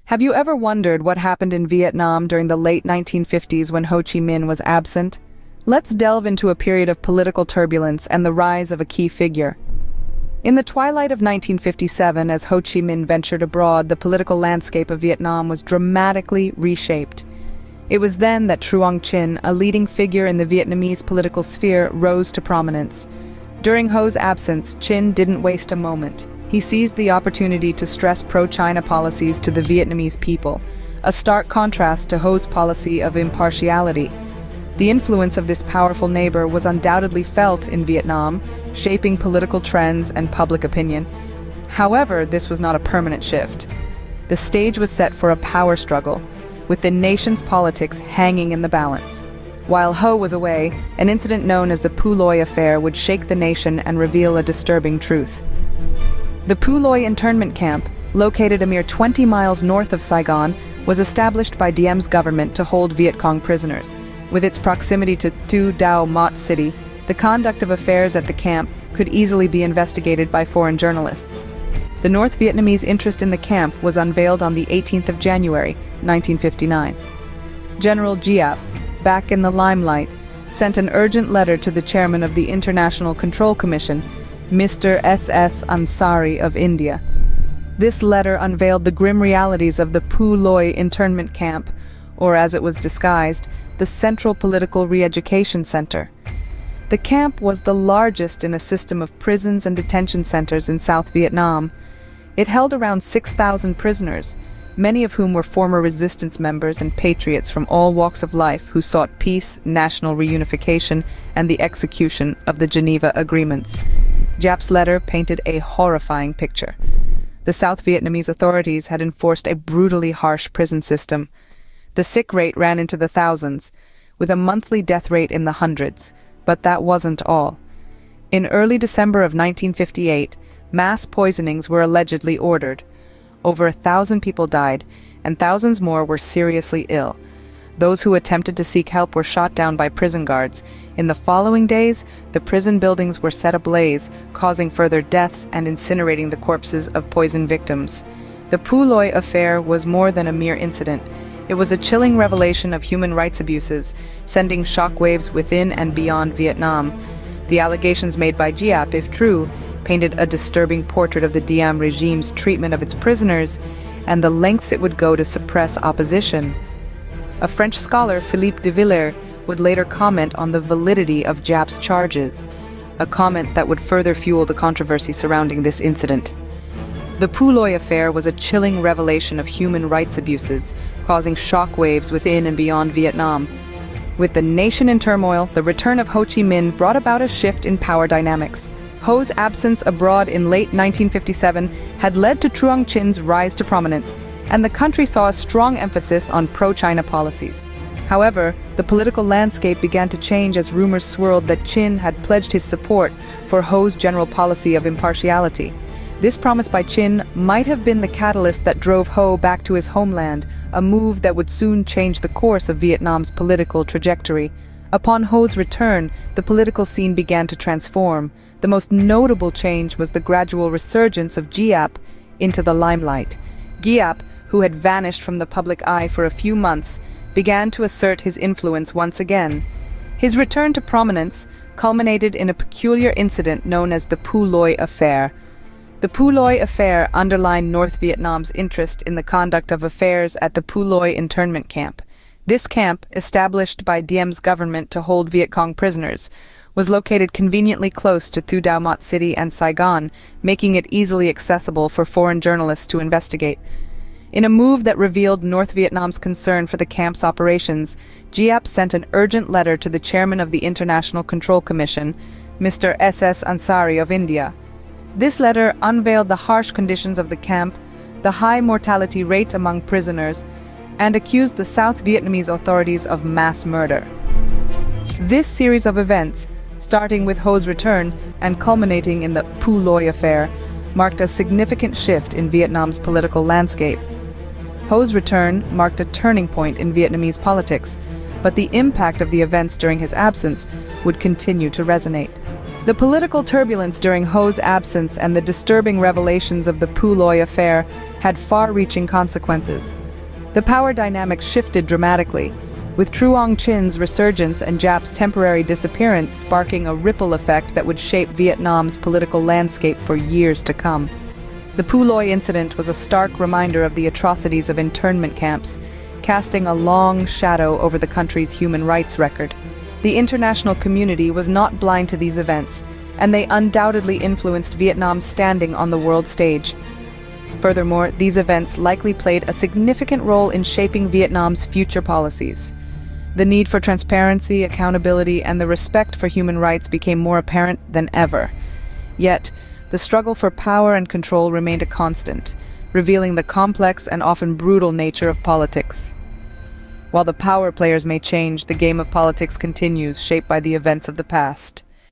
Have you ever wondered what happened in Vietnam during the late 1950s when Ho Chi Minh was absent? Let's delve into a period of political turbulence and the rise of a key figure. In the twilight of 1957, as Ho Chi Minh ventured abroad, the political landscape of Vietnam was dramatically reshaped. It was then that Truong Trinh, a leading figure in the Vietnamese political sphere, rose to prominence. During Ho's absence, Trinh didn't waste a moment. He seized the opportunity to stress pro-China policies to the Vietnamese people, a stark contrast to Ho's policy of impartiality. The influence of this powerful neighbor was undoubtedly felt in Vietnam, shaping political trends and public opinion. However, this was not a permanent shift. The stage was set for a power struggle, with the nation's politics hanging in the balance. While Ho was away, an incident known as the Phu Loi affair would shake the nation and reveal a disturbing truth. The Phu Loi internment camp, located a mere 20 miles north of Saigon, was established by Diem's government to hold Viet Cong prisoners. With its proximity to Thu Dau Mot City, the conduct of affairs at the camp could easily be investigated by foreign journalists. The North Vietnamese interest in the camp was unveiled on the 18th of January, 1959. General Giap, back in the limelight, sent an urgent letter to the chairman of the International Control Commission, Mr. S.S. Ansari of India. This letter unveiled the grim realities of the Phu Loi internment camp, or as it was disguised, the Central Political Re-Education Center. The camp was the largest in a system of prisons and detention centers in South Vietnam. It held around 6,000 prisoners, many of whom were former resistance members and patriots from all walks of life who sought peace, national reunification, and the execution of the Geneva Agreements. Giap's letter painted a horrifying picture. The South Vietnamese authorities had enforced a brutally harsh prison system. The sick rate ran into the thousands, with a monthly death rate in the hundreds. But that wasn't all. In early December of 1958, mass poisonings were allegedly ordered. Over 1,000 people died, and thousands more were seriously ill. Those who attempted to seek help were shot down by prison guards. In the following days, the prison buildings were set ablaze, causing further deaths and incinerating the corpses of poison victims. The Phu Loi affair was more than a mere incident. It was a chilling revelation of human rights abuses, sending shockwaves within and beyond Vietnam. The allegations made by Giap, if true, painted a disturbing portrait of the Diem regime's treatment of its prisoners and the lengths it would go to suppress opposition. A French scholar, Philippe de Villers, would later comment on the validity of Giap's charges, a comment that would further fuel the controversy surrounding this incident. The Phu Loi affair was a chilling revelation of human rights abuses, causing shockwaves within and beyond Vietnam. With the nation in turmoil, the return of Ho Chi Minh brought about a shift in power dynamics. Ho's absence abroad in late 1957 had led to Truong Trinh's rise to prominence, and the country saw a strong emphasis on pro-China policies. However, the political landscape began to change as rumors swirled that Trinh had pledged his support for Ho's general policy of impartiality. This promise by Trinh might have been the catalyst that drove Ho back to his homeland, a move that would soon change the course of Vietnam's political trajectory. Upon Ho's return, the political scene began to transform. The most notable change was the gradual resurgence of Giap into the limelight. Giap, who had vanished from the public eye for a few months, began to assert his influence once again. His return to prominence culminated in a peculiar incident known as the Phu Loi affair. The Phu Loi affair underlined North Vietnam's interest in the conduct of affairs at the Phu Loi internment camp. This camp, established by Diem's government to hold Viet Cong prisoners, was located conveniently close to Thu Dau Mot City and Saigon, making it easily accessible for foreign journalists to investigate. In a move that revealed North Vietnam's concern for the camp's operations, Giap sent an urgent letter to the chairman of the International Control Commission, Mr. S.S. Ansari of India. This letter unveiled the harsh conditions of the camp, the high mortality rate among prisoners, and accused the South Vietnamese authorities of mass murder. This series of events, starting with Ho's return and culminating in the Phu Loi affair, marked a significant shift in Vietnam's political landscape. Ho's return marked a turning point in Vietnamese politics, but the impact of the events during his absence would continue to resonate. The political turbulence during Ho's absence and the disturbing revelations of the Phu Loi affair had far-reaching consequences. The power dynamics shifted dramatically, with Truong Chin's resurgence and Giap's temporary disappearance sparking a ripple effect that would shape Vietnam's political landscape for years to come. The Phu Loi incident was a stark reminder of the atrocities of internment camps, casting a long shadow over the country's human rights record. The international community was not blind to these events, and they undoubtedly influenced Vietnam's standing on the world stage. Furthermore, these events likely played a significant role in shaping Vietnam's future policies. The need for transparency, accountability, and the respect for human rights became more apparent than ever. Yet, the struggle for power and control remained a constant, revealing the complex and often brutal nature of politics. While the power players may change, the game of politics continues, shaped by the events of the past.